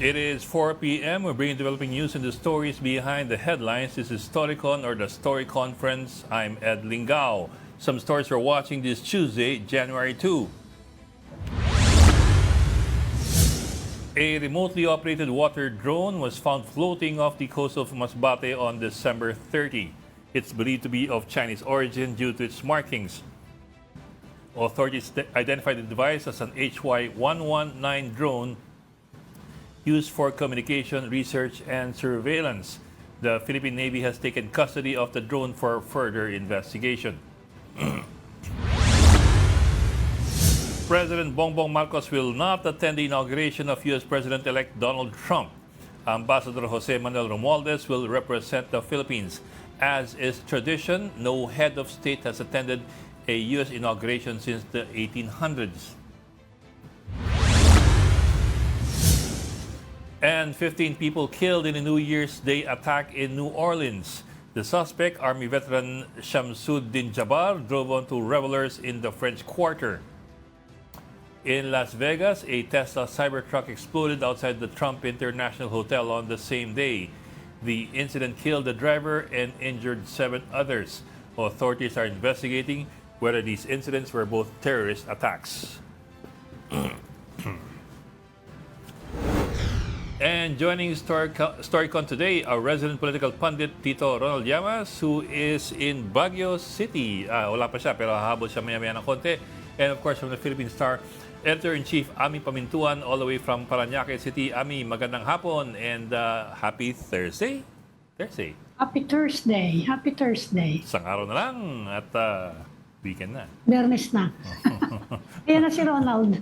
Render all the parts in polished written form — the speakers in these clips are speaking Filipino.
It is 4 p.m. We're bringing developing news and the stories behind the headlines. This is Storycon or the Story Conference. I'm Ed Lingao. Some stories we're watching this Tuesday, January 2. A remotely operated water drone was found floating off the coast of Masbate on December 30. It's believed to be of Chinese origin due to its markings. Authorities identified the device as an HY-119 drone used for communication, research, and surveillance. The Philippine Navy has taken custody of the drone for further investigation. President Bongbong Marcos will not attend the inauguration of U.S. President-elect Donald Trump. Ambassador Jose Manuel Romualdez will represent the Philippines. As is tradition, no head of state has attended a U.S. inauguration since the 1800s. And 15 people killed in a New Year's Day attack in New Orleans. The suspect, Army veteran Shamsuddin Jabbar, drove onto revelers in the French Quarter. In Las Vegas, a Tesla Cybertruck exploded outside the Trump International Hotel on the same day. The incident killed the driver and injured 7 others. Authorities are investigating whether these incidents were both terrorist attacks. And joining Storycon today, our resident political pundit, Tito Ronald Llamas, who is in Baguio City. Wala pa siya, pero hahabol siya maya-maya ng konti. And of course, from the Philippine Star, Editor-in-Chief Ami Pamintuan, all the way from Parañaque City. Ami, magandang hapon and happy Thursday. Happy Thursday. Happy Thursday. Isang araw na lang at weekend na. Bernes na. Ayan na si Ronald.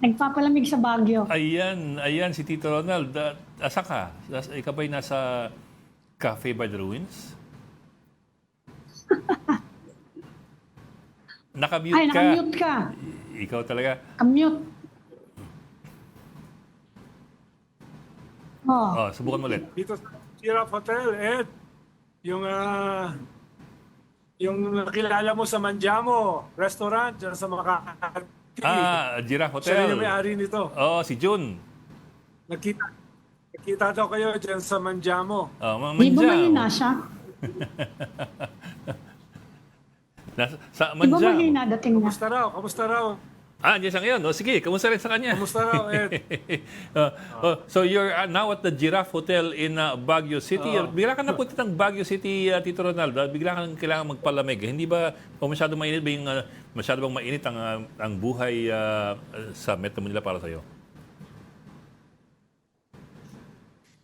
Nagpapalamig sa Baguio. Ayan si Tito Ronald. Asa ka? Ikaw ba'y nasa Cafe by the Ruins? Nakamute Ay, ka. nakamute ka. Ikaw talaga. Kamute. Oh, subukan mo ulit. Dito sa Giraffe Hotel, Ed, yung nakilala mo sa Manjamo restaurant dyan sa Makati. Giraffe Hotel. Siya rin yung may-ari nito. Oh, si Jun. Nakita daw kayo dyan sa Manjamo. Oh, Di ba Manja. mahina siya? Sa Di ba Manja. mahina dating na? Kamusta raw? Diyan siya ngayon. O sige, kamusta rin sa kanya? Kamusta raw, Ed? So you're now at the Giraffe Hotel in Baguio City. Bigla ka napunta ng Baguio City, Tito Ronald. Bigla ka kailangan magpalamig. Hindi ba masyado mainit ba yung masyado bang mainit ang buhay sa Metro Manila para sa iyo?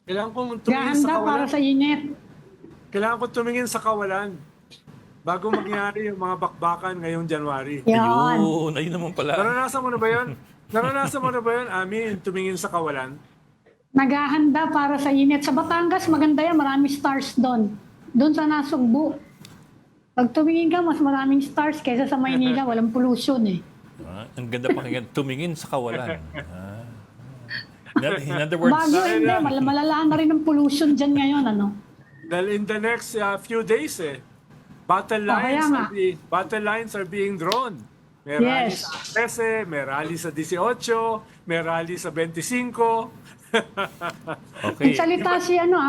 Kailangan kong tumingin sa Gahanda para kawalan. sa init. Kailangan kong tumingin sa kawalan bago mangyari yung mga bakbakan ngayong January. Yan. Ayun naman pala. Naranasan mo na ba yun? Amin, tumingin sa kawalan? Naghahanda para sa init. Sa Batangas, maganda yan. Marami stars doon. Doon sa Nasugbu. Pag tumingin ka, mas maraming stars kaysa sa Maynila. Walang pollution eh. Ang ganda pakinggan, tumingin sa kawalan. In other words, Bago hindi. Malalaan na rin ang pollution dyan ngayon. Ano? Dahil in the next few days, battle lines are being drawn. May rally Yes. sa 13, may rally sa 18, may rally sa 25. okay. Nagsalita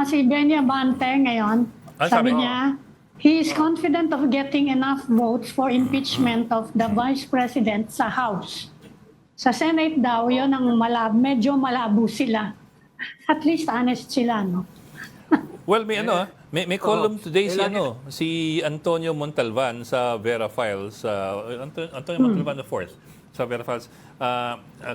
si Benny Abante ngayon. Sabi Sabi niya, he is confident of getting enough votes for impeachment of the Vice President sa House. Sa Senate daw, yun ang medyo malabo sila. At least honest sila, no? Well, may column today si Antonio Montalvan sa Vera Files, Antonio Montalvan IV sa Vera Files,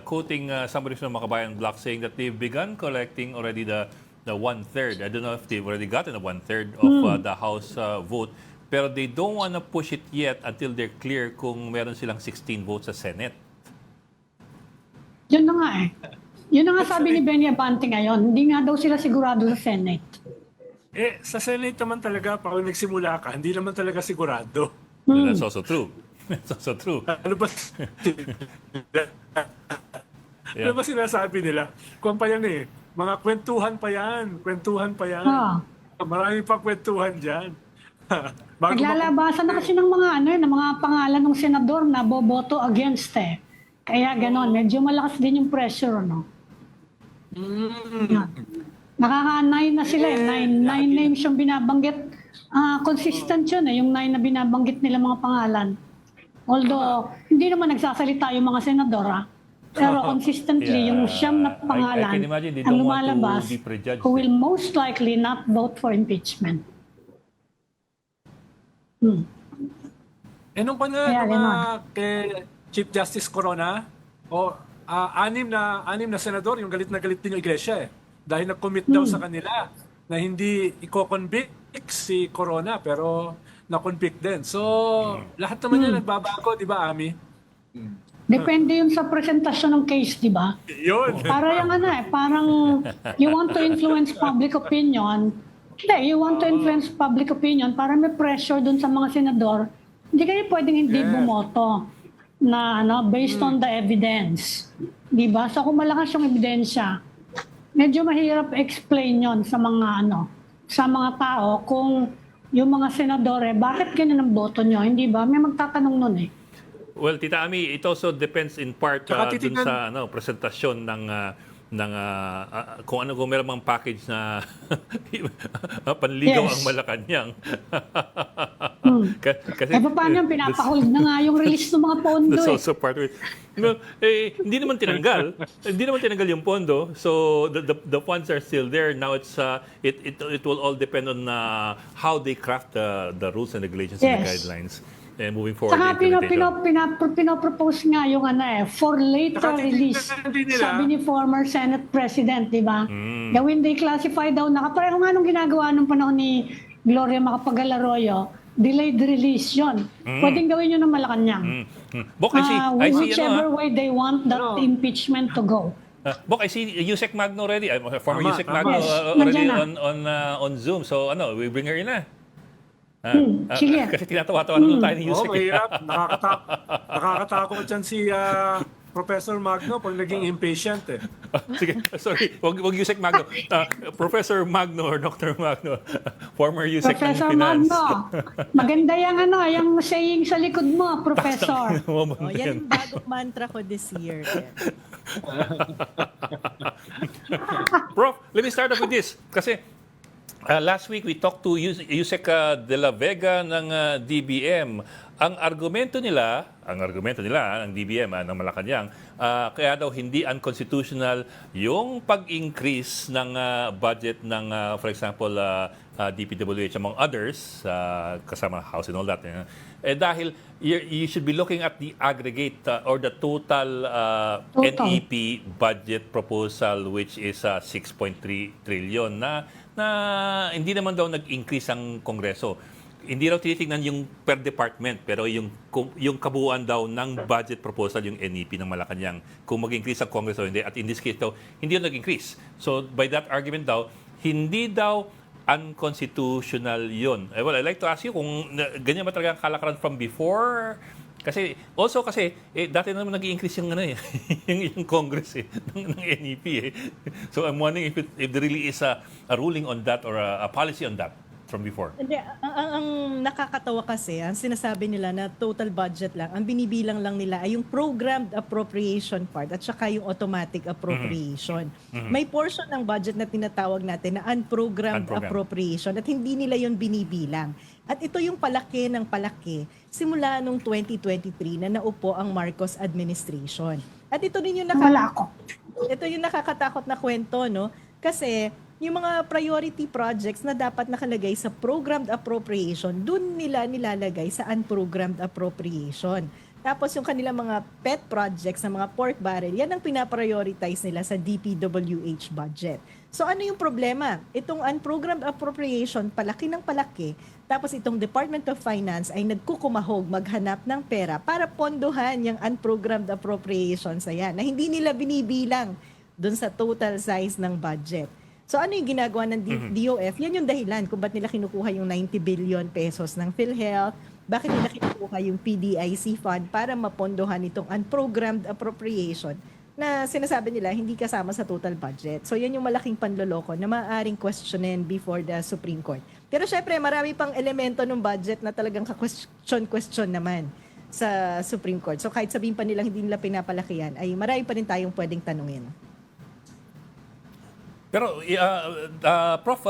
quoting somebody from Makabayan Block saying that they've begun collecting already the 1/3. I don't know if they've already gotten the 1/3 of the House vote, pero they don't want to push it yet until they're clear kung meron silang 16 votes sa Senate. Yun na nga eh. Yun na nga sabi ni Benny Abante ngayon. Hindi nga daw sila sigurado sa Senate. Sa Senate naman talaga, pag nagsimula ka, hindi naman talaga sigurado. That's also true. That's also true. Ano ba? Ano ba sinasabi nila? Kung pa yan mga kwentuhan pa yan. Marami pa kwentuhan dyan. Naglalabasan na kasi ng mga ng mga pangalan ng senador na boboto against eh. Kaya ganon, medyo malakas din yung pressure, no? Yan. Nakaka-9 na sila eh. Nine names yung binabanggit. Consistent yun eh, yung 9 na binabanggit nila mga pangalan. Although, hindi naman nagsasalita yung mga senador pero consistently, yung siyam na pangalan I can imagine they ang don't want to lumalabas be prejudged. who will most likely not vote for impeachment. Nung pa Kaya nga kay Chief Justice Corona, anim na senador, yung galit na galit din yung iglesia eh. Dahil nag-commit daw sa kanila na hindi i-convict si Corona, pero na-convict din. So, lahat naman yan nagbabago, di ba, Ami? Depende yun sa presentasyon ng case, di ba? Yun. Para yung parang you want to influence public opinion. Hindi, you want to influence public opinion para may pressure dun sa mga senador. Hindi kayo pwedeng hindi bumoto na based on the evidence. Di ba? So kung malakas yung ebidensya, medyo mahirap explain yon sa mga sa mga tao kung yung mga senador bakit ganyan ang boto nyo? Hindi ba? May magtatanong nun eh. Well, Tita Ami, it also depends in part dun sa presentasyon ng kung meron mang package na panligaw ang Malacanang. Kasi paano yung pinapahold na nga yung release ng mga pondo that's also part of it. Hindi naman tinanggal yung pondo. So the funds are still there. Now it will all depend on how they craft the rules and regulations and the guidelines. Moving forward, saka pinopropose nga yung for later release. Sabi ni former Senate President, di ba? Gawin declassify daw. Nakapareho nga nung ginagawa nung panahon ni Gloria Macapagal Arroyo. Delayed release yun. Pwedeng gawin yun ng Malacanang. Bok, I see, whichever way they want that impeachment to go. Bok, I see Yusek Magno already. Former Yusek Magno Yes, already nandiyan on Zoom. So we bring her in na. Sige. Kasi tinatawa-tawa na tayo ni Yusek. Mahirap. Nakakatakot dyan si Professor Magno pag naging impatient eh. Sige, sorry. Wag Yusek Magno. Professor Magno or Dr. Magno. Former Yusek ng Professor Finance. Magno. Maganda yung saying sa likod mo, Professor. Yan yung bagong mantra ko this year. Prof, let me start off with this. Kasi last week we talked to Yusek de la Vega ng DBM. Ang argumento nila ng DBM, ng Malacanang, kaya daw hindi unconstitutional yung pag-increase ng budget ng, for example, DPWH among others, kasama House and all that. Dahil you should be looking at the aggregate or the total NEP budget proposal, which is 6.3 trillion na hindi naman daw nag-increase ang Kongreso. Hindi raw tinitingnan yung per department, pero yung kabuuan daw ng budget proposal, yung NEP ng Malacanang, kung mag-increase ang Kongreso o hindi. At in this case daw, hindi yung nag-increase. So by that argument daw, hindi daw unconstitutional yun. Well, I'd like to ask you kung ganyan ba talaga ang kalakaran from before? Kasi dati naman nag-i-increase yung yung Congress ng NEP . So I'm wondering if there really is a ruling on that or a policy on that from before. Hindi, ang nakakatawa kasi, ang sinasabi nila na total budget lang, ang binibilang lang nila ay yung programmed appropriation part at saka yung automatic appropriation. May portion ng budget na tinatawag natin na unprogrammed appropriation at hindi nila yon binibilang. At ito yung palaki ng palaki simula nung 2023 na naupo ang Marcos administration. At ito din yung nakakatakot na kwento, no? Kasi yung mga priority projects na dapat nakalagay sa programmed appropriation, dun nila nilalagay sa unprogrammed appropriation. Tapos yung kanilang mga pet projects na mga pork barrel, yan ang pinaprioritize nila sa DPWH budget. So ano yung problema? Itong unprogrammed appropriation, palaki ng palaki, tapos itong Department of Finance ay nagkukumahog maghanap ng pera para pondohan yung unprogrammed appropriations na hindi nila binibilang dun sa total size ng budget. So ano yung ginagawa ng DOF? Yan yung dahilan kung ba't nila kinukuha yung 90 billion pesos ng PhilHealth, bakit nila kinukuha yung PDIC fund para mapondohan itong unprogrammed appropriation na sinasabi nila hindi kasama sa total budget. So yan yung malaking panloloko na maaaring questionin before the Supreme Court. Pero syempre marami pang elemento ng budget na talagang ka-question naman sa Supreme Court. So kahit sabihin pa nilang hindi nila pinapalakihan, ay marami pa rin tayong pwedeng tanungin. Pero, Prof,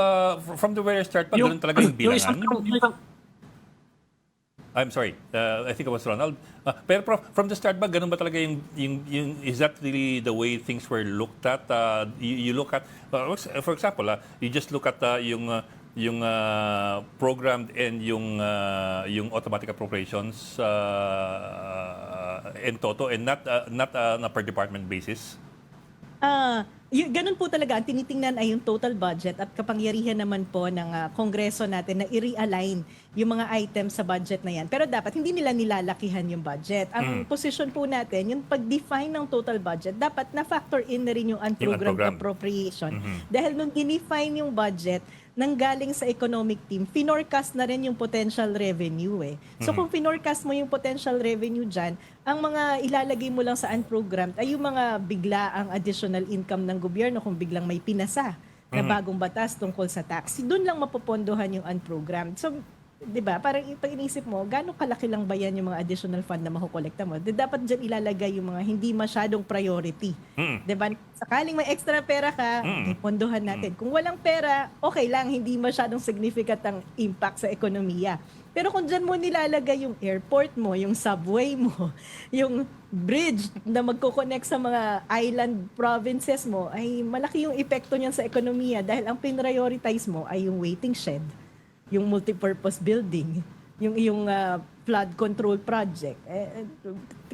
from the very start pa, ganun talaga yung bilangan? I'm sorry, I think it was Ronald. Pero Prof, from the start ba, ganun ba talaga is that really the way things were looked at? You look at, for example, you just look at yung programmed and yung automatic appropriations in toto and not on a per department basis? Ganun po talaga, ang tinitingnan ay yung total budget at kapangyarihan naman po ng Kongreso natin na i-realign yung mga items sa budget na yan. Pero dapat hindi nila nilalakihan yung budget. Ang position po natin, yung pag-define ng total budget, dapat na-factor in na rin yung unprogrammed appropriation. Dahil nung dinefine yung budget, nanggaling sa economic team, finorcast na rin yung potential revenue eh. So kung finorcast mo yung potential revenue dyan, ang mga ilalagay mo lang sa unprogrammed ay yung mga biglaang additional income ng gobyerno kung biglang may pinasa na bagong batas tungkol sa tax. Doon lang mapopondohan yung unprogrammed. So, di ba, parang pag inisip mo, gano'ng kalaki lang ba yan yung mga additional fund na makukolekta mo? Dapat dyan ilalagay yung mga hindi masyadong priority. Di ba? Sakaling may extra pera ka, ipondohan natin. Kung walang pera, okay lang, hindi masyadong significant ang impact sa ekonomiya. Pero kung dyan mo nilalagay yung airport mo, yung subway mo, yung bridge na magkoconnect sa mga island provinces mo, ay malaki yung epekto niyan sa ekonomiya dahil ang pinrioritize mo ay yung waiting shed, yung multipurpose building, yung flood control project.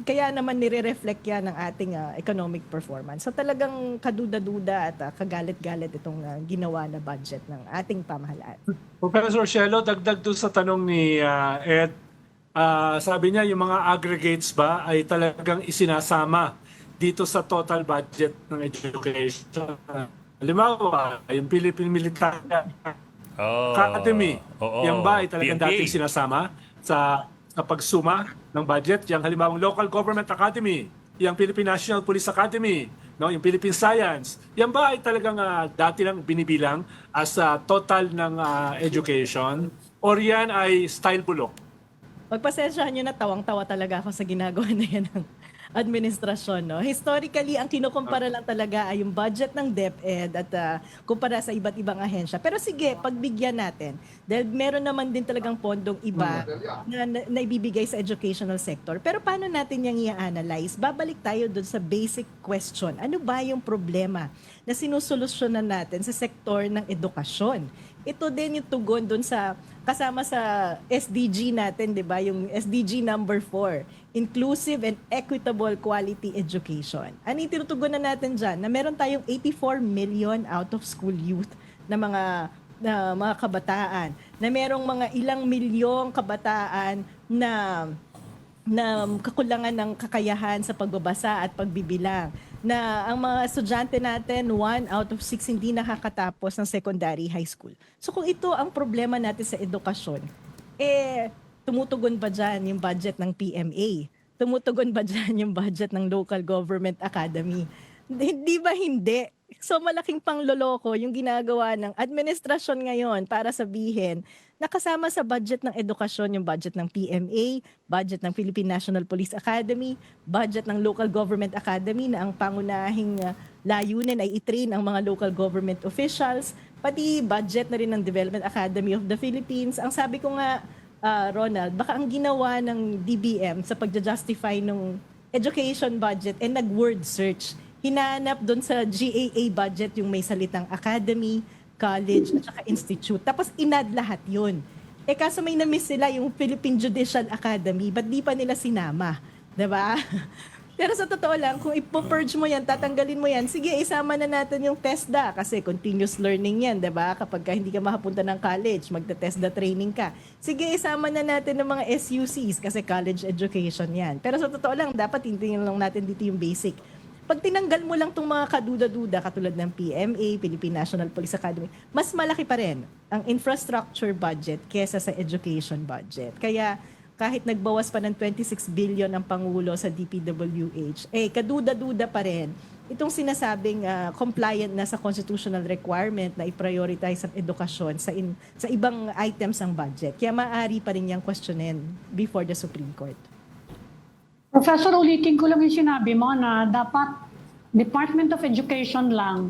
Kaya naman nire-reflect yan ng ating economic performance. So talagang kaduda-duda at kagalit-galit itong ginawa na budget ng ating pamahalaan. Professor Shelo, dagdag doon sa tanong ni Ed, sabi niya yung mga aggregates ba ay talagang isinasama dito sa total budget ng education. Halimbawa, yung Philippine Military Academy, yan ba ay talagang PNP. dating sinasama sa pagsuma ng budget? Yung halimbawa Local Government Academy, yung Philippine National Police Academy, no, yung Philippine Science, yan ba ay talagang dati lang binibilang as total ng education? Or yan ay style bulok? Pagpasensyahan nyo na, tawang-tawa talaga ako sa ginagawa na yan ng administrasyon. No? Historically, ang kinukumpara lang talaga ay yung budget ng DepEd at kumpara sa iba't ibang ahensya. Pero sige, pagbigyan natin. Dahil meron naman din talagang pondong iba na ibibigay sa educational sector. Pero paano natin yung i-analyze? Babalik tayo dun sa basic question. Ano ba yung problema na sinusolusyonan natin sa sektor ng edukasyon? Ito din yung tugon dun sa kasama sa SDG natin, 'di ba? Yung SDG number 4, inclusive and equitable quality education. Ano yung tinutugunan natin diyan? Na meron tayong 84 million out of school youth na mga kabataan, na merong mga ilang milyong kabataan na kakulangan ng kakayahan sa pagbabasa at pagbibilang, na ang mga estudyante natin, 1 out of 6 hindi nakakatapos ng secondary high school. So kung ito ang problema natin sa edukasyon, tumutugon ba dyan yung budget ng PMA? Tumutugon ba dyan yung budget ng Local Government Academy? Hindi ba hindi? So malaking pangloloko yung ginagawa ng administrasyon ngayon para sabihin nakasama sa budget ng edukasyon yung budget ng PMA, budget ng Philippine National Police Academy, budget ng Local Government Academy na ang pangunahing layunin ay i-train ang mga local government officials, pati budget na rin ng Development Academy of the Philippines. Ang sabi ko nga, Ronald, baka ang ginawa ng DBM sa pagja-justify ng education budget ay nag-word search. Hinanap doon sa GAA budget yung may salitang academy, college, at saka institute. Tapos inad lahat yun. Kaso may na-miss sila yung Philippine Judicial Academy. Ba't di pa nila sinama? Diba? Pero sa totoo lang, kung ipo-purge mo yan, tatanggalin mo yan, sige, isama na natin yung TESDA kasi continuous learning yan, diba? Kapag hindi ka makapunta ng college, magta-TESDA training ka. Sige, isama na natin ng mga SUCs kasi college education yan. Pero sa totoo lang, dapat hindi lang natin dito yung basic. Pag tinanggal mo lang itong mga kaduda-duda katulad ng PMA, Philippine National Police Academy, mas malaki pa rin ang infrastructure budget kesa sa education budget. Kaya kahit nagbawas pa ng 26 billion ang Pangulo sa DPWH, kaduda-duda pa rin itong sinasabing compliant na sa constitutional requirement na i-prioritize ang edukasyon sa ibang items ng budget. Kaya maaari pa rin niyang questionin before the Supreme Court. Professor, ulitin ko lang yung sinabi mo na dapat Department of Education lang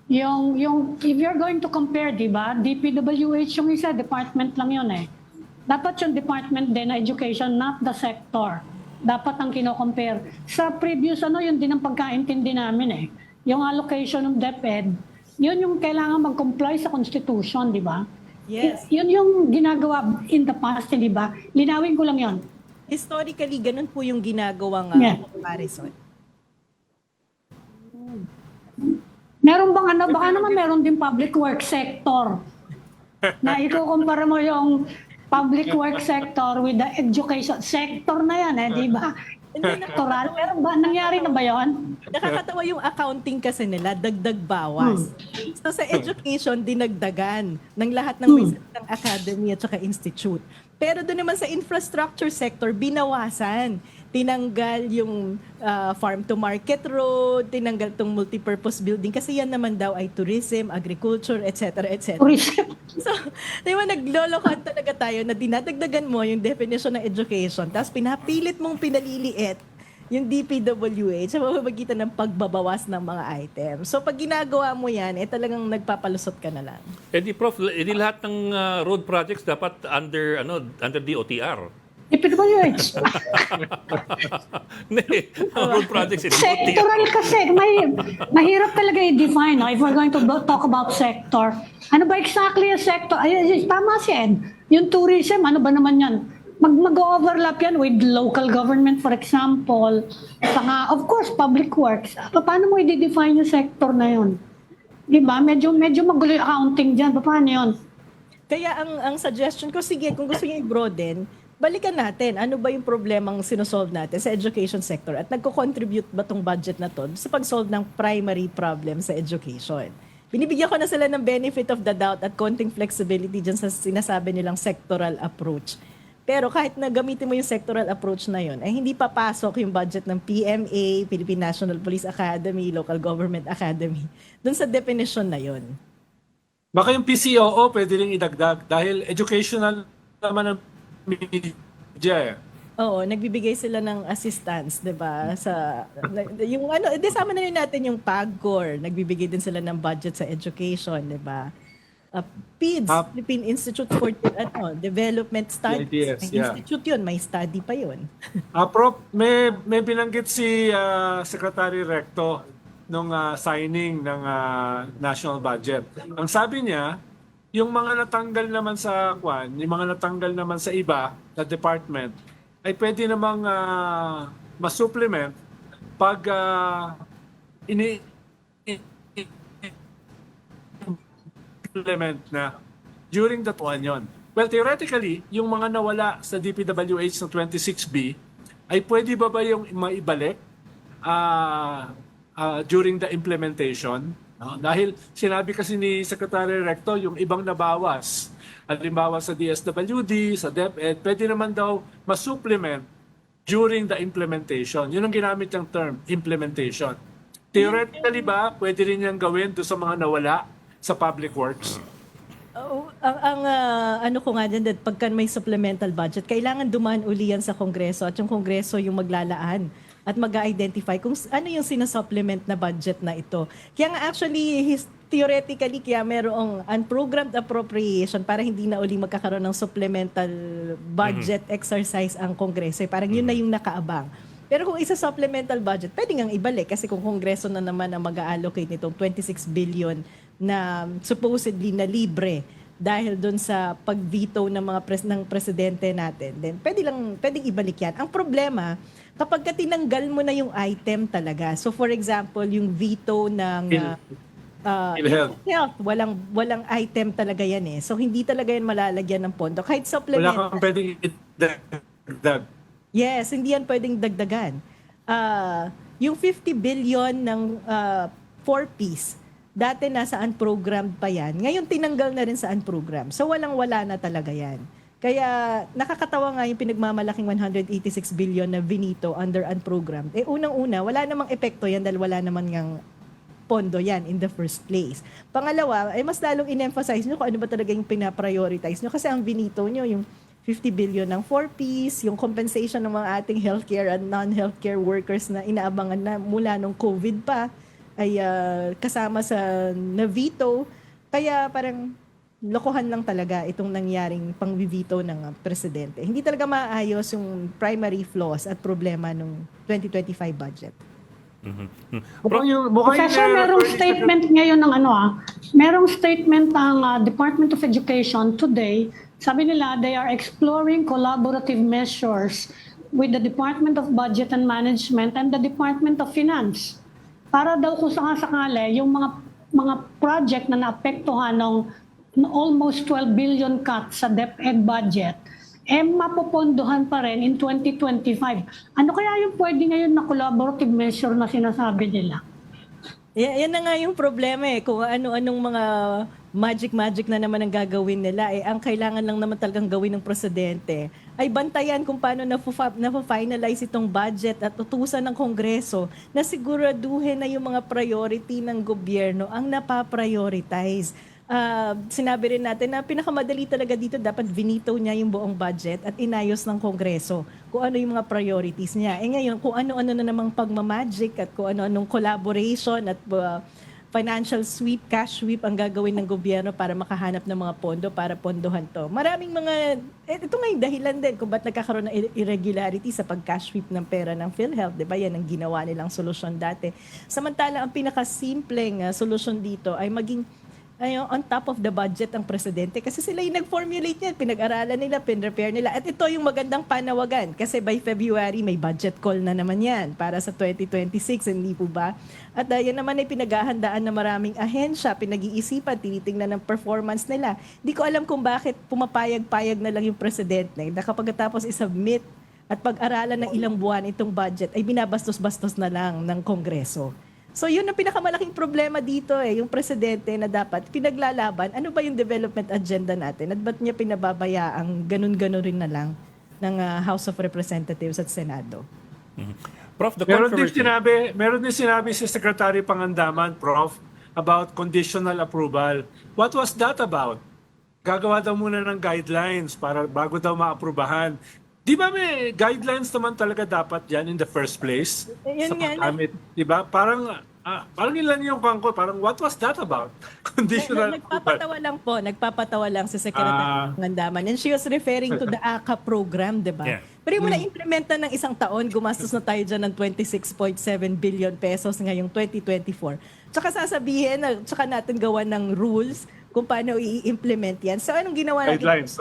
if you're going to compare, di ba, DPWH yung isa, department lang yun eh. Dapat yung department din na education, not the sector. Dapat ang kino-compare. Sa previous, yun din ang pagkaintindi namin eh. Yung allocation ng DepEd, yun yung kailangan mag-comply sa Constitution, di ba? Yes. Yun yung ginagawa in the past, di ba? Linawin ko lang yun. Historically, ganun po yung ginagawang Yeah. comparison. Meron bang baka naman meron din public work sector na ikukumpara mo yung public work sector with the education sector na yan di ba? Sectoral, meron ba? Nangyari na ba yun? Nakakatawa yung accounting kasi nila, dagdag bawas. So sa education, dinagdagan ng lahat ng may ng academy at saka institute. Pero doon naman sa infrastructure sector, binawasan. Tinanggal yung farm to market road, tinanggal tong multipurpose building kasi yan naman daw ay tourism, agriculture, etc. etc. Tourism. So, di ba naglolokohan talaga tayo na dinadagdagan mo yung definition ng education tapos pinapilit mong pinaliliit yung DPWH sa pamamagitan ng pagbabawas ng mga items. So pag ginagawa mo yan, talagang nagpapalusot ka na lang. Prof, lahat ng road projects dapat under DOTR. DPWH. Road projects in Sectoral kasi, mahirap talaga i-define if we're going to talk about sector. Ano ba exactly yung sector? Ay, tama si Ed. Yung tourism, ano ba naman yan? Mag-overlap yan with local government, for example. Saka, of course, public works. Paano mo i-define yung sector na yun? Diba? Medyo magulo yung accounting dyan. Paano yun? Kaya ang suggestion ko, sige, kung gusto niyo i-broaden, balikan natin, ano ba yung problemang sinosolve natin sa education sector at nagko-contribute ba tong budget na to sa pag-solve ng primary problem sa education. Binibigyan ko na sila ng benefit of the doubt at konting flexibility dyan sa sinasabi nilang sectoral approach. Pero kahit na gamitin mo yung sectoral approach na yun, ay hindi papasok yung budget ng PMA, Philippine National Police Academy, Local Government Academy, dun sa definition na yun. Baka yung PCOO pwede rin idagdag dahil educational naman ang media. Oo, nagbibigay sila ng assistance, 'di ba? Sa yung sama na rin natin yung PAGCOR, nagbibigay din sila ng budget sa education, 'di ba? PIDS, Philippine Institute for Development Studies. PIDS, May institute 'yun, may study pa 'yun. Prof, may binanggit si Secretary Recto nung signing ng national budget. Ang sabi niya, yung mga natanggal naman sa yung mga natanggal naman sa iba na department ay pwede namang ma-supplement pag implement na during that one yon. Well, theoretically, yung mga nawala sa DPWH ng 26B ay pwede ba yung maibalik during the implementation? No? Dahil sinabi kasi ni Secretary Recto, yung ibang nabawas, halimbawa sa DSWD, sa DepEd, pwede naman daw ma-supplement during the implementation. Yun ang ginamit yung term, implementation. Theoretically ba, pwede rin yan gawin doon sa mga nawala sa public works? Ano ko nga dyan, pagka may supplemental budget, kailangan dumaan uli yan sa Kongreso at yung Kongreso yung maglalaan at mag-identify kung ano yung sinasupplement na budget na ito. Kaya nga actually, theoretically, kaya merong unprogrammed appropriation para hindi na uli magkakaroon ng supplemental budget exercise ang Kongreso. Parang yun na yung nakaabang. Pero kung isa supplemental budget, pwede ngang ibalik kasi kung Kongreso na naman ang mag-allocate nitong 26 billion na supposedly na libre dahil doon sa pag-veto ng mga ng presidente natin, then pwedeng ibalik yan. Ang problema, kapag tinanggal mo na yung item talaga, so for example, yung veto ng health, walang item talaga yan eh. So hindi talaga yan malalagyan ng pondo. Kahit supplement. Wala kang pwedeng idagdag. Yes, hindi yan pwedeng dagdagan. Yung 50 billion ng 4-piece, dati nasa unprogrammed pa yan. Ngayon tinanggal na rin sa unprogrammed. So walang-wala na talaga yan. Kaya nakakatawa nga yung pinagmamalaking 186 billion na vinito under unprogrammed. Unang-una, wala namang epekto yan dahil wala naman ngang pondo yan in the first place. Pangalawa, mas lalong in-emphasize nyo kung ano ba talaga yung pinaprioritize nyo. Kasi ang vinito nyo, yung 50 billion ng 4-piece, yung compensation ng mga ating healthcare and non-healthcare workers na inaabangan na mula nung COVID pa, ay kasama sa na-veto. Kaya parang lokohan lang talaga itong nangyaring pang-veto ng presidente. Hindi talaga maayos yung primary flaws at problema ng 2025 budget. Mukhang Professor, merong statement ngayon ng merong statement ng Department of Education today. Sabi nila, they are exploring collaborative measures with the Department of Budget and Management and the Department of Finance. Para daw kung sakasakali, yung mga project na naapektuhan ng almost 12 billion cut sa DepEd budget, mapopondohan pa rin in 2025. Ano kaya yung pwede ngayon na collaborative measure na sinasabi nila? Yan na nga yung problema kung ano-anong mga magic na naman ang gagawin nila. Ang kailangan lang naman talagang gawin ng presidente ay bantayan kung paano na-finalize itong budget at utusan ng Kongreso na siguraduhin na yung mga priority ng gobyerno ang napaprioritize. Sinabi rin natin na pinakamadali talaga dito dapat vinito niya yung buong budget at inayos ng Kongreso kung ano yung mga priorities niya. Ngayon, kung ano-ano na namang pagmamagic at kung ano-anong collaboration at financial sweep, cash sweep ang gagawin ng gobyerno para makahanap ng mga pondo para pondohan to. Maraming mga, ito nga yung dahilan din kung ba't nagkakaroon ng irregularity sa pag-cash sweep ng pera ng PhilHealth. Diba? Yan ang ginawa nilang solusyon dati. Samantala, ang pinakasimpleng solusyon dito ay maging on top of the budget ang presidente kasi sila yung nag-formulate niyan, pinag-aralan nila, pinrepare nila. At ito yung magandang panawagan kasi by February may budget call na naman yan para sa 2026, hindi po ba? At yan naman ay pinaghahandaan ng maraming ahensya, pinag-iisipan, tinitingnan ng performance nila. Hindi ko alam kung bakit pumapayag-payag na lang yung presidente na kapag tapos isubmit at pag-aralan ng ilang buwan itong budget ay binabastos-bastos na lang ng Kongreso. So yun ang pinakamalaking problema dito yung presidente na dapat pinaglalaban. Ano ba yung development agenda natin? At ba't niya pinababaya ang ganun-ganun rin na lang ng House of Representatives at Senado? Prof, the meron controversy... din sinabi si Secretary Pangandaman, Prof, about conditional approval. What was that about? Gagawa daw muna ng guidelines para bago daw maaprubahan. Di ba may guidelines naman talaga dapat yan in the first place? Yan Sa nga, paggamit. Di ba? Parang ilan yung kangko. Parang what was that about? Conditional approval. Nagpapatawa lang si Secretary Pangandaman. And she was referring to the ACA program, di ba? Yeah. Pero yung na-implementa ng isang taon, gumastos na tayo dyan ng 26.7 billion pesos ngayong 2024. Tsaka sasabihin, tsaka natin gawa ng rules kung paano i-implement yan. So anong ginawa natin? Guidelines.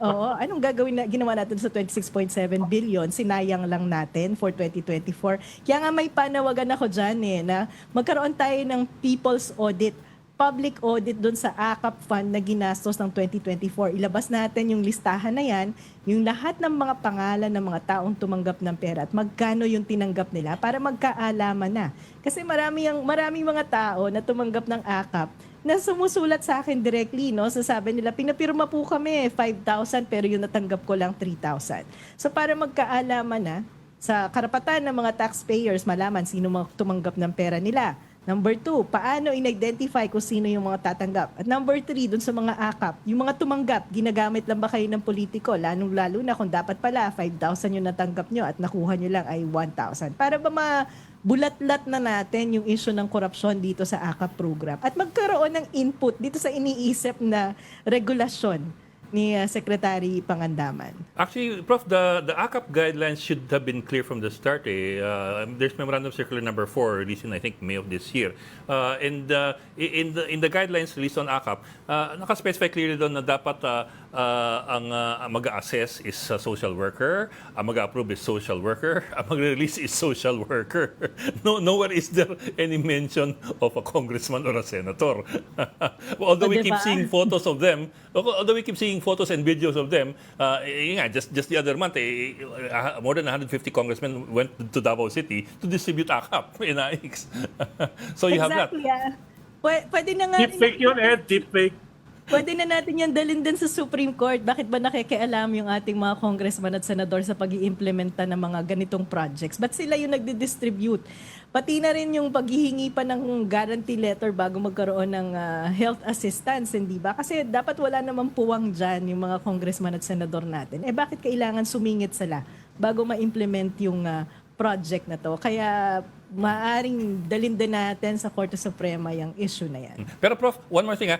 Anong ginawa natin sa 26.7 billion? Sinayang lang natin for 2024. Kaya nga may panawagan ako dyan na magkaroon tayo ng people's audit, public audit doon sa AKAP fund na ginastos ng 2024. Ilabas natin yung listahan na yan, yung lahat ng mga pangalan ng mga taong tumanggap ng pera at magkano yung tinanggap nila para magkaalaman na. Kasi maraming mga tao na tumanggap ng AKAP na sumusulat sa akin directly, no? Sasabi nila, pinapirma po kami, 5,000, pero yung natanggap ko lang 3,000. So para magkaalaman na, sa karapatan ng mga taxpayers, malaman sino tumanggap ng pera nila. Number 2, paano in-identify kung sino yung mga tatanggap. At number 3, dun sa mga AKAP, yung mga tumanggap, ginagamit lang ba kayo ng politiko? Lalo na kung dapat pala, 5,000 yung natanggap nyo at nakuha nyo lang ay 1,000. Para ba bulat-lat na natin yung issue ng korupsyon dito sa AKAP program at magkaroon ng input dito sa iniisip na regulasyon ni Secretary Pangandaman. Actually, Prof, the ACAP guidelines should have been clear from the start. There's Memorandum Circular number 4 released in, I think, May of this year. In the guidelines released on ACAP, naka-specify clearly doon na dapat ang mag-assess is social worker, ang mag-approve is social worker, ang mag-release is social worker. Nowhere is there any mention of a congressman or a senator. Although we keep seeing photos of them, photos and videos of them, just the other month, more than 150 congressmen went to Davao City to distribute AKAP in AIX. So you have that. Pwede na nga. Deepfake yun, deepfake. Pwede na natin yan dalhin din sa Supreme Court. Bakit ba nakikialam yung ating mga congressman at senador sa pag-iimplementa ng mga ganitong projects? Ba't sila yung nagdi-distribute? Pati na rin yung paghihingi pa ng guarantee letter bago magkaroon ng health assistance, hindi ba? Kasi dapat wala namang puwang dyan yung mga congressman at senador natin. Bakit kailangan sumingit sila bago ma-implement yung project na to. Kaya maaring dalhin din natin sa Korte Suprema yung issue na yan. Pero Prof, one more thing.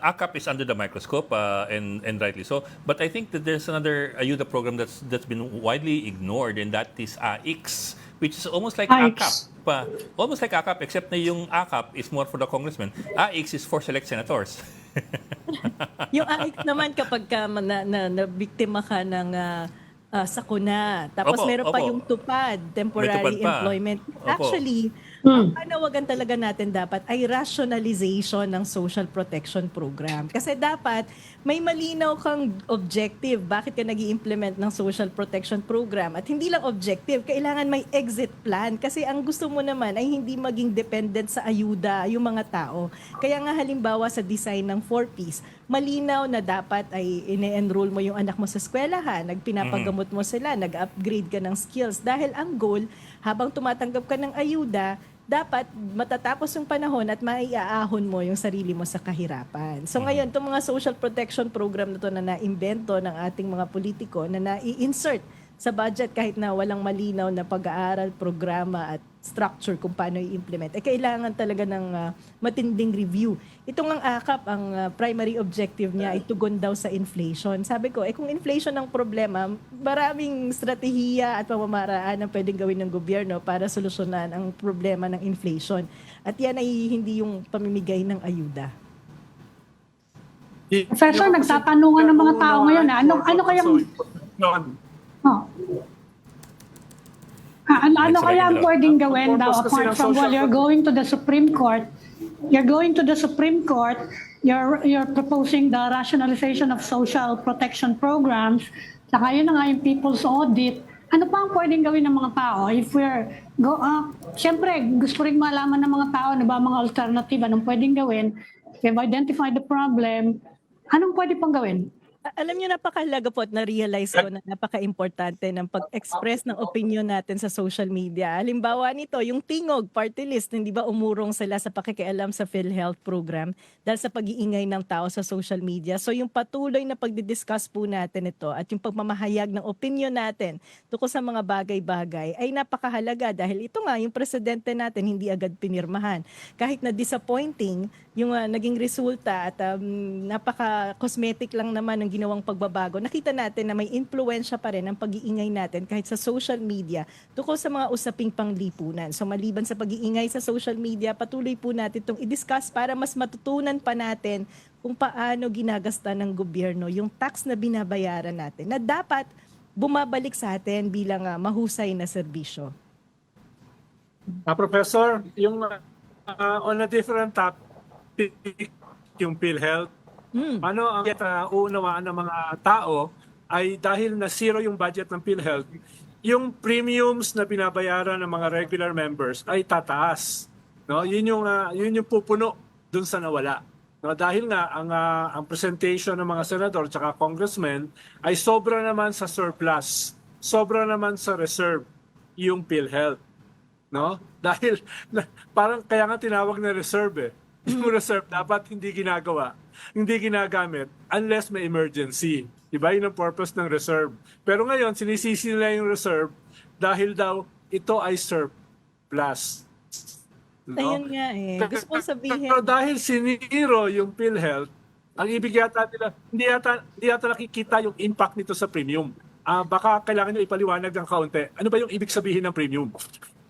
AKAP is under the microscope and rightly so. But I think that there's another ayuda program that's been widely ignored, and that is AIX, which is almost like AIX. AKAP. Almost like AKAP, except na yung AKAP is more for the congressmen. AIX is for select senators. Yung AIC naman kapag ka na biktima ka ng sakuna. Tapos Opo, meron pa opo. yung TUPAD, May temporary TUPAD pa. employment. Opo. Actually, ang panawagan talaga natin dapat ay rationalization ng social protection program. Kasi dapat may malinaw kang objective. Bakit ka nag implement ng social protection program? At hindi lang objective, kailangan may exit plan. Kasi ang gusto mo naman ay hindi maging dependent sa ayuda yung mga tao. Kaya nga halimbawa sa design ng 4Ps, malinaw na dapat ay ine-enroll mo yung anak mo sa eskwelahan, nagpinapagamot mo sila, nag-upgrade ka ng skills. Dahil ang goal, habang tumatanggap ka ng ayuda, dapat matatapos yung panahon at maiaahon mo yung sarili mo sa kahirapan. So ngayon, itong mga social protection program na to na naimbento ng ating mga politiko na nai-insert sa budget kahit na walang malinaw na pag-aaral, programa at structure kung paano i-implement, kailangan talaga ng matinding review. Itong ang AKAP, ang primary objective niya ay tugon daw sa inflation. Sabi ko, kung inflation ang problema, maraming strategiya at pamamaraan ang pwedeng gawin ng gobyerno para solusyonan ang problema ng inflation. At yan ay hindi yung pamimigay ng ayuda. Professor, nagtatanungan ng mga tao ngayon, ano kayang... Oh. Ano kaya ang pwedeng gawin daw apart from you're going to the Supreme Court? You're going to the Supreme Court, you're proposing the rationalization of social protection programs, saka yun na nga yung people's audit. Ano pa ang pwedeng gawin ng mga tao? If siyempre, gusto rin malaman ng mga tao na ba mga alternative, anong pwedeng gawin? We've identified the problem, anong pwede pang gawin? Alam niyo, napakahalaga po at na-realize ko na napaka-importante ng pag-express ng opinion natin sa social media. Halimbawa nito, yung Tingog Party List, hindi ba umurong sila sa pakikialam sa PhilHealth program dahil sa pag-iingay ng tao sa social media. So yung patuloy na pagdidiscuss po natin ito at yung pagmamahayag ng opinion natin tungkol sa mga bagay-bagay ay napakahalaga dahil ito nga, yung presidente natin hindi agad pinirmahan. Kahit na disappointing yung naging resulta at napaka-cosmetic lang naman ng ginawang pagbabago, nakita natin na may impluwensya pa rin ang pag-iingay natin kahit sa social media tungkol sa mga usaping panglipunan. So maliban sa pag-iingay sa social media, patuloy po natin itong i-discuss para mas matutunan pa natin kung paano ginagasta ng gobyerno yung tax na binabayaran natin na dapat bumabalik sa atin bilang mahusay na serbisyo. Professor, yung on a different topic, yung PhilHealth, ano ang uunawaan ng mga tao ay dahil na zero yung budget ng PhilHealth, yung premiums na binabayaran ng mga regular members ay tataas. No? Yun yung pupuno dun sa nawala. No? Dahil nga ang presentation ng mga senador at congressmen ay sobra naman sa surplus, sobra naman sa reserve yung PhilHealth. No? Dahil parang kaya nga tinawag na reserve eh. Yung reserve dapat hindi ginagawa, hindi ginagamit unless may emergency. Diba? Yun ang purpose ng reserve. Pero ngayon, sinisisi nila yung reserve dahil daw ito ay surplus. No? Ayun nga eh. Gusto kong sabihin. Pero dahil siniro yung PhilHealth, ang ibig yata nila, hindi yata nakikita yung impact nito sa premium. Baka kailangan nyo ipaliwanag ng kaunti. Ano ba yung ibig sabihin ng premium?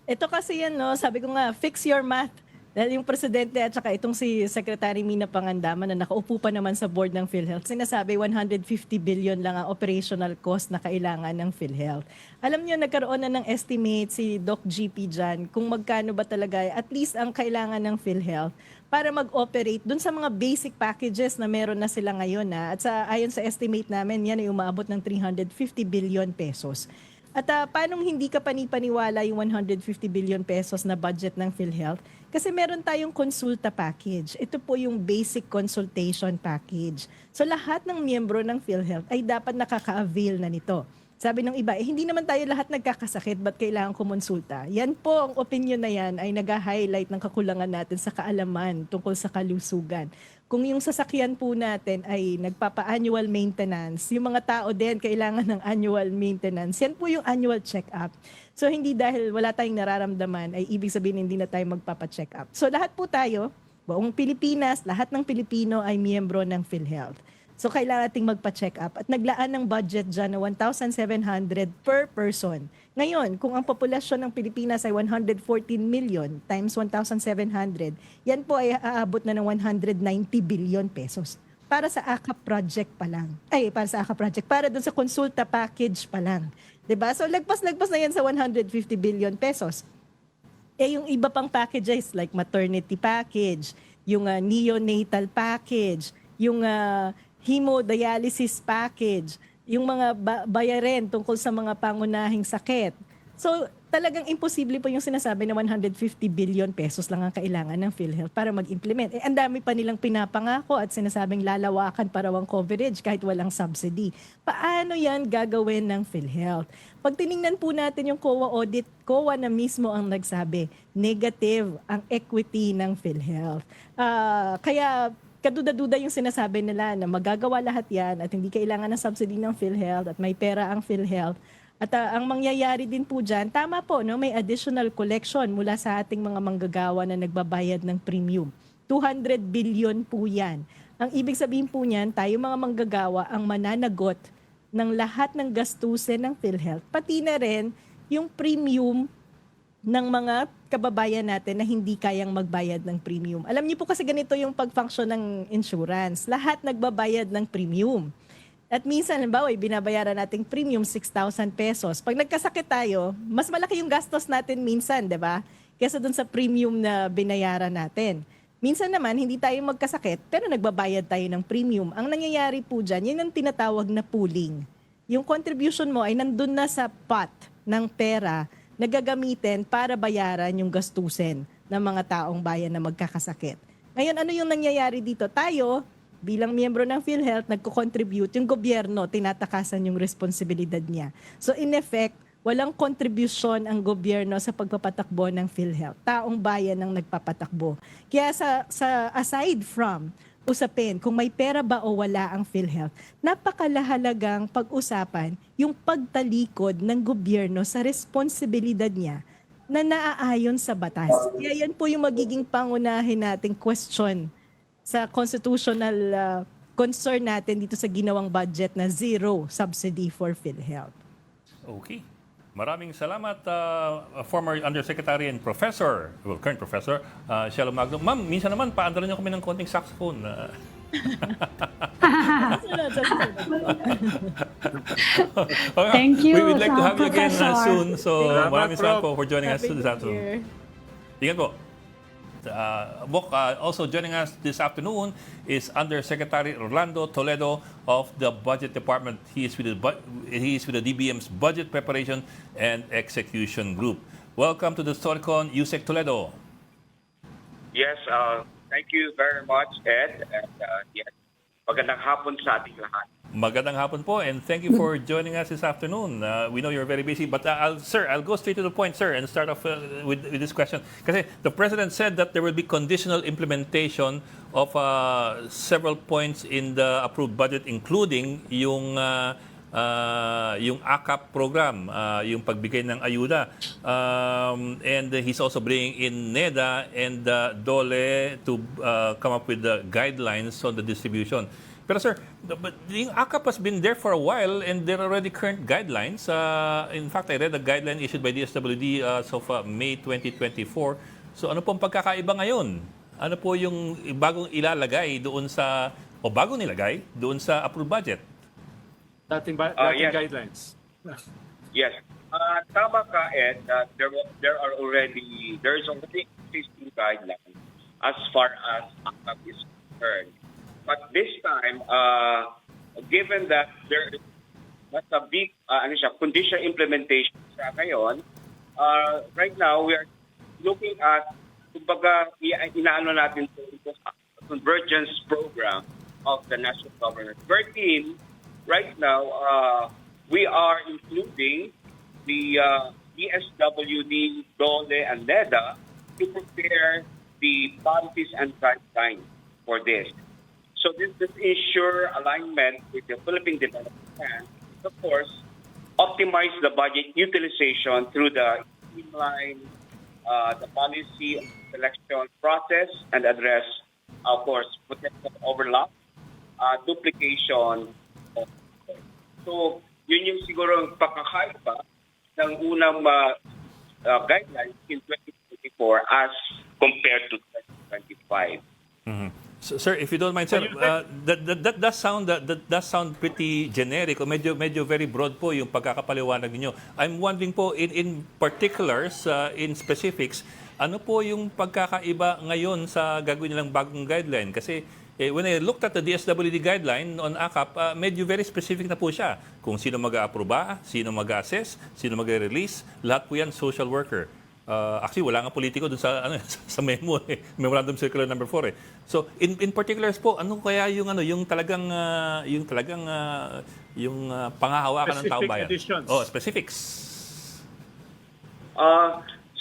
Ito kasi yan, no? Sabi ko nga, fix your math. Dahil yung presidente at saka itong si Secretary Mina Pangandaman na nakaupo pa naman sa board ng PhilHealth, sinasabi 150 billion lang ang operational cost na kailangan ng PhilHealth. Alam niyo, nagkaroon na ng estimate si Doc GP dyan kung magkano ba talaga at least ang kailangan ng PhilHealth para mag-operate dun sa mga basic packages na meron na sila ngayon. At ayon sa estimate namin, yan ay umaabot ng 350 billion pesos. At paanong hindi ka panipaniwala yung 150 billion pesos na budget ng PhilHealth? Kasi meron tayong konsulta package. Ito po yung basic consultation package. So lahat ng miyembro ng PhilHealth ay dapat nakaka-avail na nito. Sabi ng iba, hindi naman tayo lahat nagkakasakit, ba't kailangan kumonsulta? Yan po, ang opinion na yan ay nag-highlight ng kakulangan natin sa kaalaman tungkol sa kalusugan. Kung yung sasakyan po natin ay nagpapa-annual maintenance, yung mga tao din kailangan ng annual maintenance. Yan po yung annual check-up. So hindi dahil wala tayong nararamdaman ay ibig sabihin hindi na tayo magpapa-check up. So lahat po tayo, buong Pilipinas, lahat ng Pilipino ay miyembro ng PhilHealth. So kailangan nating magpa-check up at naglaan ng budget dyan na 1,700 per person. Ngayon, kung ang populasyon ng Pilipinas ay 114 million times 1,700, yan po ay aabot na ng 190 billion pesos. Para sa AKAP project pa lang. Ay, para sa AKAP project. Para dun sa consulta package pa lang. 'Di ba? So lagpas-lagpas na yan sa 150 billion pesos. Eh yung iba pang packages like maternity package, yung neonatal package, yung hemodialysis package, yung mga bayarin tungkol sa mga pangunahing sakit. So, talagang imposible po yung sinasabi na 150 billion pesos lang ang kailangan ng PhilHealth para mag-implement. Eh, ang dami pa nilang pinapangako at sinasabing lalawakan para ang coverage kahit walang subsidy. Paano yan gagawin ng PhilHealth? Pag tiningnan po natin yung COA audit, COA na mismo ang nagsabi, negative ang equity ng PhilHealth. Kaya kaduda-duda yung sinasabi nila na magagawa lahat yan at hindi kailangan ng subsidy ng PhilHealth at may pera ang PhilHealth. At ang mangyayari din po dyan, tama po, no, may additional collection mula sa ating mga manggagawa na nagbabayad ng premium. 200 billion po yan. Ang ibig sabihin po niyan, tayo mga manggagawa ang mananagot ng lahat ng gastusin ng PhilHealth, pati na rin yung premium ng mga kababayan natin na hindi kayang magbayad ng premium. Alam niyo po kasi ganito yung pag-function ng insurance. Lahat nagbabayad ng premium. At minsan, halimbawa, binabayaran nating premium 6,000 pesos. Pag nagkasakit tayo, mas malaki yung gastos natin minsan, di ba? Kesa dun sa premium na binayaran natin. Minsan naman, hindi tayo magkasakit, pero nagbabayad tayo ng premium. Ang nangyayari po dyan, yun ang tinatawag na pooling. Yung contribution mo ay nandun na sa pot ng pera na gagamitin para bayaran yung gastusin ng mga taong bayan na magkakasakit. Ngayon, ano yung nangyayari dito? Tayo, bilang miyembro ng PhilHealth, nagko-contribute. Yung gobyerno, tinatakasan yung responsibilidad niya. So, in effect, walang contribution ang gobyerno sa pagpapatakbo ng PhilHealth. Taong bayan ang nagpapatakbo. Kaya sa aside from usapin kung may pera ba o wala ang PhilHealth, napakalahalagang pag-usapan yung pagtalikod ng gobyerno sa responsibilidad niya na naaayon sa batas. Kaya yan po yung magiging pangunahin nating question sa constitutional concern natin dito sa ginawang budget na zero subsidy for PhilHealth. Okay. Maraming salamat, former Undersecretary and Professor, well, current Professor, Shelo Magno. Ma'am, minsan naman, paandaran niyo kami ng konting saxophone. Thank you, We would like to have you again Professor. soon. So, Salamat, maraming salamat Prof. po for joining us Happy this New afternoon. Year. Ingat po. Bok, also joining us this afternoon is Undersecretary Orlando Toledo of the Budget Department. He is with the DBM's Budget Preparation and Execution Group. Welcome to the Storycon, Yusek Toledo. Yes, thank you very much, Ed. And yes, magandang hapon sa ating lahat. Magandang hapon po, and thank you for joining us this afternoon. We know you're very busy, but I'll go straight to the point, sir, and start off with this question. Kasi the President said that there will be conditional implementation of several points in the approved budget, including yung AKAP program, yung pagbigay ng ayuda. And he's also bringing in NEDA and DOLE to come up with the guidelines on the distribution. Pero sir, yung AKAP has been there for a while and there are already current guidelines. In fact, I read a guideline issued by DSWD as of May 2024. So ano pong pagkakaiba ngayon? Ano po yung bagong ilalagay doon sa, o bagong nilagay doon sa approved budget? Dating Yes. guidelines. Yes. Tama ka, Ed. There is already existing guidelines as far as AKAP is concerned. But this time, given that there is a big condition implementation siya ngayon, right now we are looking at, kumbaga, inaano natin ito sa convergence program of the national government. Wherein, right now, we are including the DSWD, DOLE, and NEDA to prepare the policies and guidelines for this. So this ensure alignment with the Philippine Development Plan. Of course, optimize the budget utilization through the streamline the policy selection process and address, of course, potential overlap, duplication. So, yun yung siguro ang pagkakaiba ng unang guidelines in 2024 as compared to 2025. So, sir, if you don't mind, sir, that does sound pretty generic o medyo very broad po yung pagkakapaliwanag niyo. I'm wondering po in particulars, in specifics, ano po yung pagkakaiba ngayon sa gagawin nilang bagong guideline? Kasi when I looked at the DSWD guideline on AKAP, medyo very specific na po siya. Kung sino mag-aaproba, sino mag-assess, sino mag-release, lahat po yan social worker. Actually, wala nga politiko dun sa sa memo Memorandum Circular number 4 So, in particulars po, ano kaya yung talagang pangahawakan ng taong bayan? Additions. Specifics.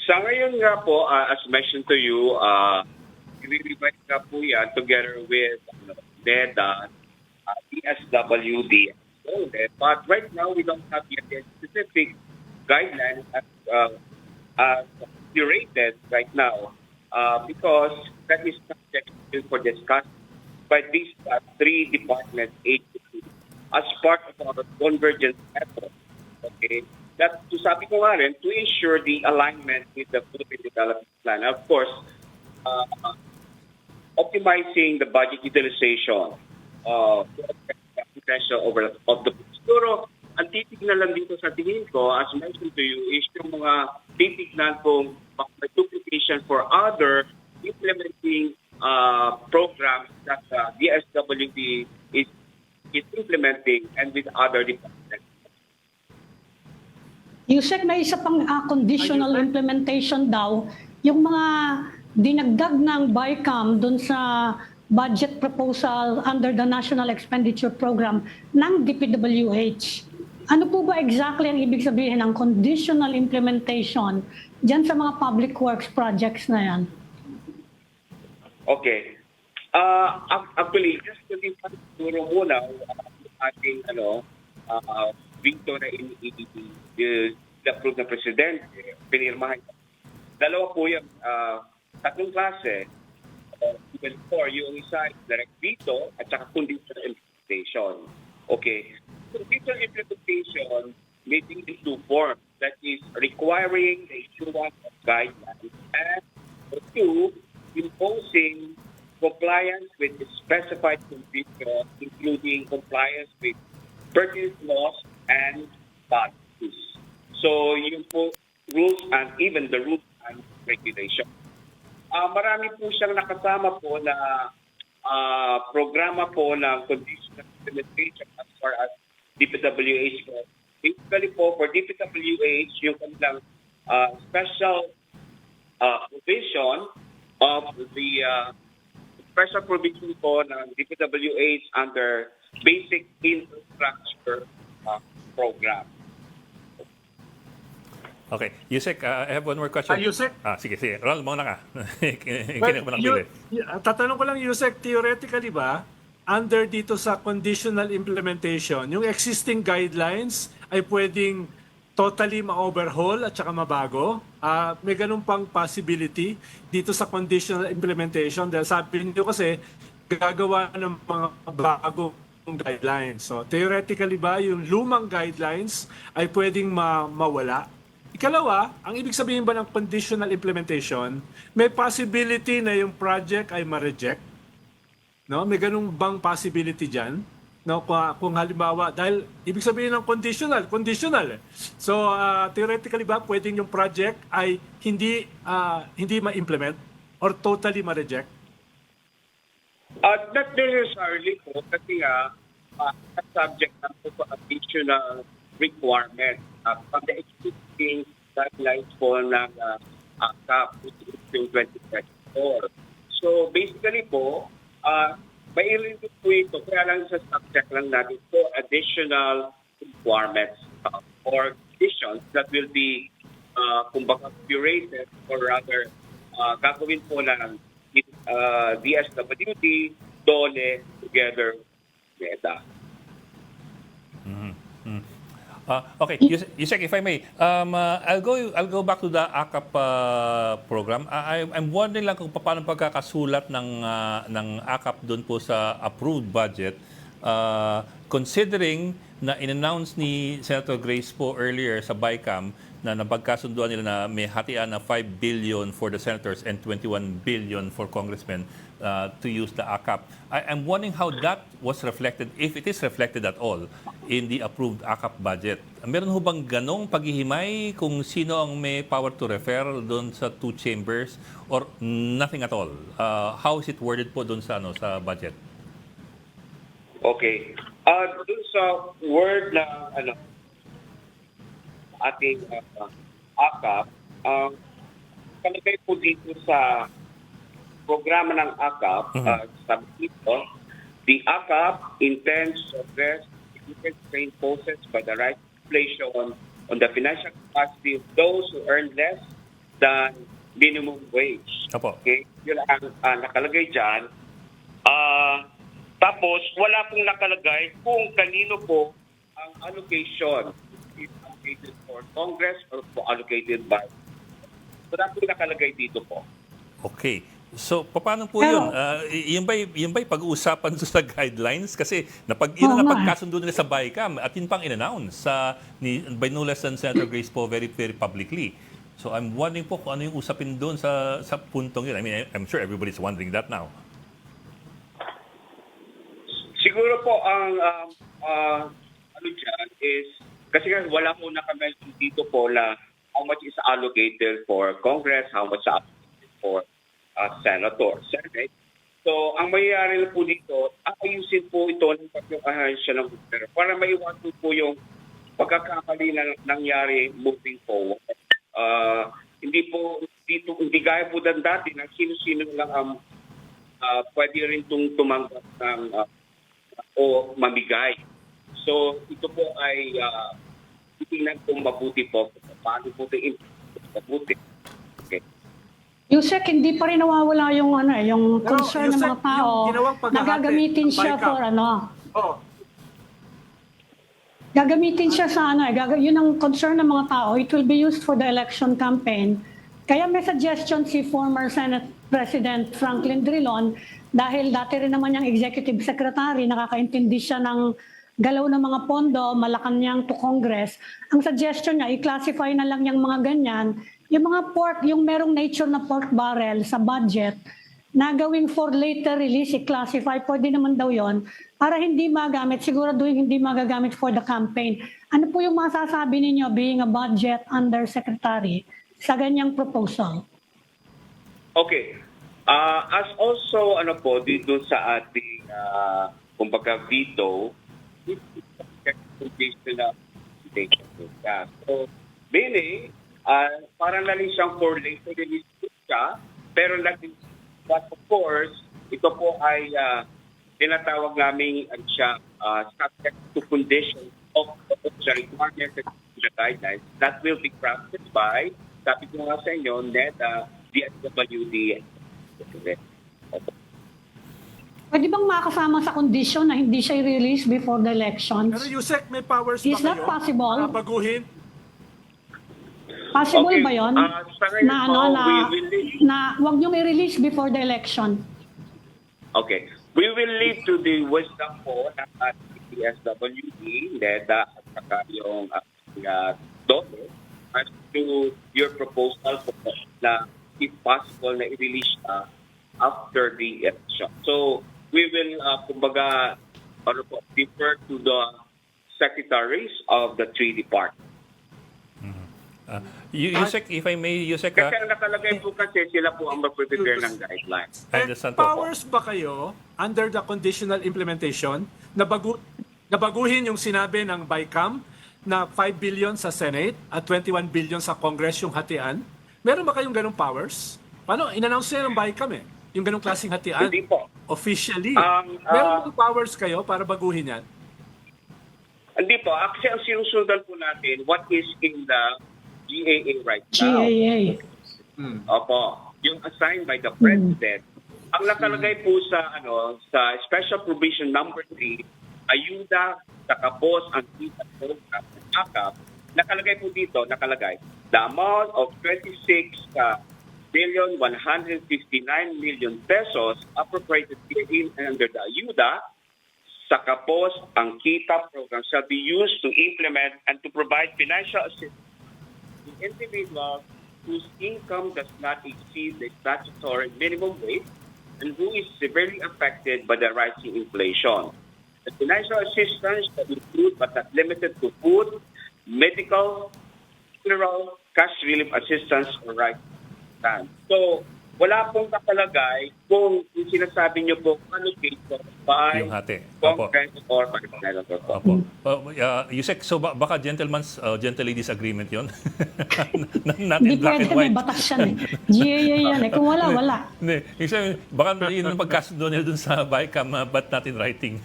Sa ngayon nga po, as mentioned to you, i-revise nga po yan together with NEDA, DSWD, but right now we don't have yet a specific guidelines curated right now because that is subject for discussion by these three department agencies as part of our convergence effort. Okay, that to sabi ko nga rin, to ensure the alignment with the Philippine Development Plan. Of course, optimizing the budget utilization potential over of the siguro ang titignan lang dito sa tingin ko, as mentioned to you, is yung mga titignan kung may duplication for other implementing programs that DSWD is implementing and with other departments. Yusek, may isa pang conditional implementation daw, yung mga dinagdag ng BICAM dun sa budget proposal under the National Expenditure Program ng DPWH. Ano po ba exactly ang ibig sabihin ng conditional implementation dyan sa mga public works projects na yan? Okay. Actually, just to give siguro muna ating veto na i-approve ng Presidente, pinirmahan. Dalawa po yung tatlong klase. Even for yung isa is direct veto at saka conditional implementation. Okay. Conditional implementation may be in two forms. That is requiring the issuance of guidelines and two, imposing compliance with the specified conditions, including compliance with pertinent laws and policies. So, yung po rules and even the rules and regulations. Marami po siyang nakasama po na programa po ng conditional implementation as far as DPWH po. Basically po, for DPWH, yung kanilang special provision of the special provision po ng DPWH under Basic Infrastructure Program. Okay. Yusek, I have one more question. Yusek? Sige. Ronald, mauna ka. Tatanong ko lang, Yusek, theoretically ba, under dito sa conditional implementation, yung existing guidelines ay pwedeng totally ma-overhaul at saka mabago? May ganun pang possibility dito sa conditional implementation dahil sabi niyo kasi gagawa ng mga bagong guidelines. So theoretically ba yung lumang guidelines ay pwedeng mawala? Ikalawa, ang ibig sabihin ba ng conditional implementation, may possibility na yung project ay ma-reject? No? May ganung bang possibility dyan? No, kung halimbawa, dahil ibig sabihin ng conditional. So, theoretically ba, pwedeng yung project ay hindi ma-implement or totally ma-reject? Not necessarily po, kasi subject na po sa additional requirement from the existing guidelines po ng CAP 2024. So, basically po, may ililit po ito, kaya lang sa subject lang natin po, additional requirements or decisions that will be kumbaga curated or rather gagawin po ng DSWD, DOLE, together with NEDA. Okay, Yusek, if I may, I'll go back to the AKAP program. I'm wondering lang kung paano pagkakasulat ng AKAP doon po sa approved budget, considering na in-announce ni Senator Grace po earlier sa BICAM na napagkasunduan nila na may hatian na 5 billion for the senators and 21 billion for congressmen to use the AKAP. I'm wondering how that was reflected, if it is reflected at all, in the approved AKAP budget. Meron ho bang ganong paghihimay kung sino ang may power to refer doon sa two chambers or nothing at all? How is it worded po doon sa budget? Okay. Doon sa word na ating AKAP, kalagay po dito sa programa ng AKAP, sabi dito, the AKAP intends to address significant strain posed by the rise of inflation on the financial capacity of those who earn less than minimum wage. Opo. Okay? Yun ang nakalagay dyan. Tapos, wala pong nakalagay kung kanino po ang allocation. Is allocated for Congress or po allocated by... Wala pong nakalagay dito po. Okay. So, paano po yun? Yun ba'y pag-uusapan sa guidelines? Kasi yun ang napagkasundo nila sa BICAM at yun pang in-announce by no less than Senator Grace po very, very publicly. So, I'm wondering po kung ano yung usapin doon sa puntong yun. I mean, I'm sure everybody's wondering that now. Siguro po ang ano dyan is, kasi wala po nakamention dito po na how much is allocated for Congress, how much is allocated for Senator, Senate. So, ang mayayari na po dito, ayusin po ito ng pag-ahensya ng gobyerno para maiwasan po yung pagkakamali na nangyari moving forward. Hindi gaya po dati na sino-sino lang ang pwede rin tumanggap ng o mamigay. So, ito po ay titingnan kung mabuti po. Paano po ito mabuti? Okay. Yusek, hindi pa rin nawawala yung yung concern ng mga tao na gagamitin siya for gagamitin siya sa yun ang concern ng mga tao. It will be used for the election campaign. Kaya may suggestion si former Senate President Franklin Drilon dahil dati rin naman yung executive secretary, nakakaintindi siya ng galaw ng mga pondo, Malacanang to Congress. Ang suggestion niya, i-classify na lang yung mga ganyan, yung mga pork, yung merong nature na pork barrel sa budget, na gawing for later release, i-classify, pwede naman daw yon para hindi magamit, siguraduhin hindi magagamit for the campaign. Ano po yung masasabi ninyo being a budget undersecretary sa ganyang proposal? Okay. As also, dito sa ating, kumbaga, veto, so, meaning, parang naling siyang for later release siya, pero but of course, ito po ay tinatawag namin siya subject to conditions of the requirements and the guidelines that will be crafted by, sabi ko nga sa inyo, NEDA, DSWD. Pwede bang makasama sa condition na hindi siya i-release before the elections? Pero Yusek, may powers ba Is that kayo? possible? Baguhin? Possible Okay, ba yun? sa ngayon po, na wag niyong i-release before the election. Okay. We will lead to the wisdom po ng DSWD, NEDA, at saka yung DOLE as to your proposal po na if possible na i-release na after the election. So, we will, kumbaga, defer to the secretaries of the three departments. Yusek, if I may, Yusek, Kasi ang nakalagay po kasi sila po ang mag-prepare ng guidelines. I understand po. Powers ba kayo under the conditional implementation na baguhin yung sinabi ng BICAM na 5 billion sa Senate at 21 billion sa Congress yung hatian? Meron ba kayong ganong powers? Paano? In-announce nila ng BICAM yung ganong klaseng hatian? Hindi po. Officially. Meron bang powers kayo para baguhin yan? Hindi po. Kasi ang sinusundan po natin, what is in the GAA right now. GAA. Opo. Yung assigned by the President. Ang nakalagay po sa sa Special Provision number 3, ayuda sa kapos ang kita program ng AKAP, nakalagay po dito, the amount of 26,159,000,000 pesos appropriated herein under the ayuda sa kapos ang kita program shall be used to implement and to provide financial assistance to individuals whose income does not exceed the statutory minimum wage and who is severely affected by the rising inflation. The financial assistance that include but not limited to food, medical, funeral, cash relief assistance, or right time. So, wala pong nakalagay kung yung sinasabi niyo po allocate by Yung hati. Opo. Congress or by Senator. Opo. Yusek, so baka gentleman's, gentle ladies agreement yon. Not Hindi in black pwede, and may white. batas yan eh. GAA yan eh. Kung wala, wala. Hindi. Baka yun ang pagkasundo nila dun sa BICAM, but not in writing.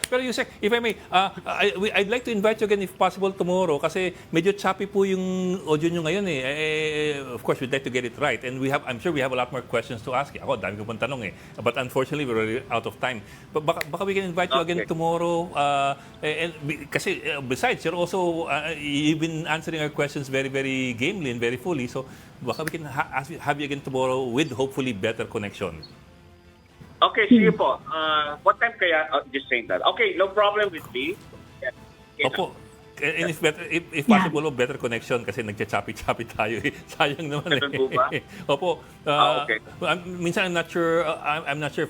Pero Yusek, if I may, I'd like to invite you again if possible tomorrow kasi medyo choppy po yung audio nyo ngayon eh. Of course, we'd like to get it right. And I'm sure we have a lot more questions to ask. Ako, dami ko pong tanong eh. But unfortunately, we're already out of time. But baka we can invite you again tomorrow. Kasi besides, you're also, you've been answering our questions very, very gamely and very fully. So baka we can have you again tomorrow with hopefully better connection. Okay, sige po. What time kaya? Just saying that. Okay, no problem with me. Yeah. Opo. And if Yeah. possible, better connection kasi nagcha-choppy-choppy tayo eh. Sayang naman Ganun po ba? Opo. Okay. Minsan I'm not sure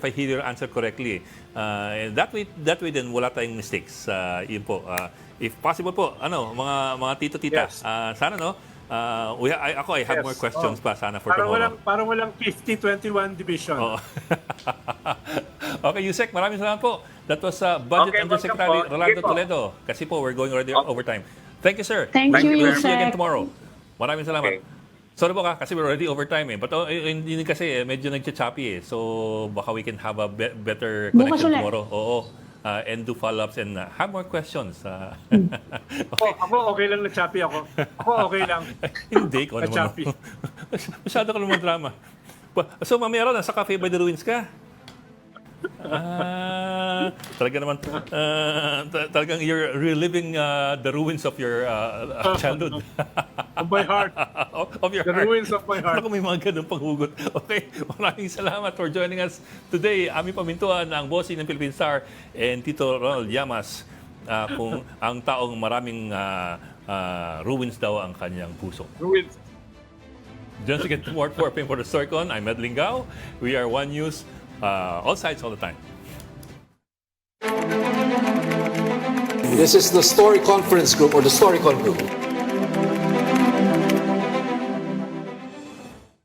if I hear your answer correctly. And that way then wala tayong mistakes. Yun po. If possible po, mga tito-tita, Yes. sana I have more questions pa sana for tomorrow. Parang walang 50-21 division. Oo. Okay, Yusek, maraming salamat po. That was Budget Okay, Undersecretary welcome po. Rolando Sige po. Toledo. Kasi po, we're going already overtime. Thank you, sir. Thank you, We'll see you again Yusek. tomorrow. Maraming salamat. Okay. Sorry po kasi we're already overtime eh. But hindi kasi medyo nagcha-choppy eh. So baka we can have a better Bukas connection ulit. tomorrow. Oo. And do follow-ups and have more questions. Ako okay lang na choppy ako. Ako okay lang. Hindi ko naman. Na-choppy. Masyado ka naman drama. So mamaya ron, nasa Cafe by the Ruins ka? Talaga naman, talagang you're reliving the ruins of your childhood. Of my heart. Of your The heart. ruins of my heart. Naku, may mga ganun panghugot. Okay, maraming salamat for joining us today. Aming pamintuan ang bossing ng Philippine Star and Tito Ronald Llamas kung ang taong maraming ruins daw ang kanyang puso. Ruins. Just to get more for the Storycon, I'm Ed Lingao. We are One News, all sides, all the time. This is the Story Conference Group or the Storycon Group.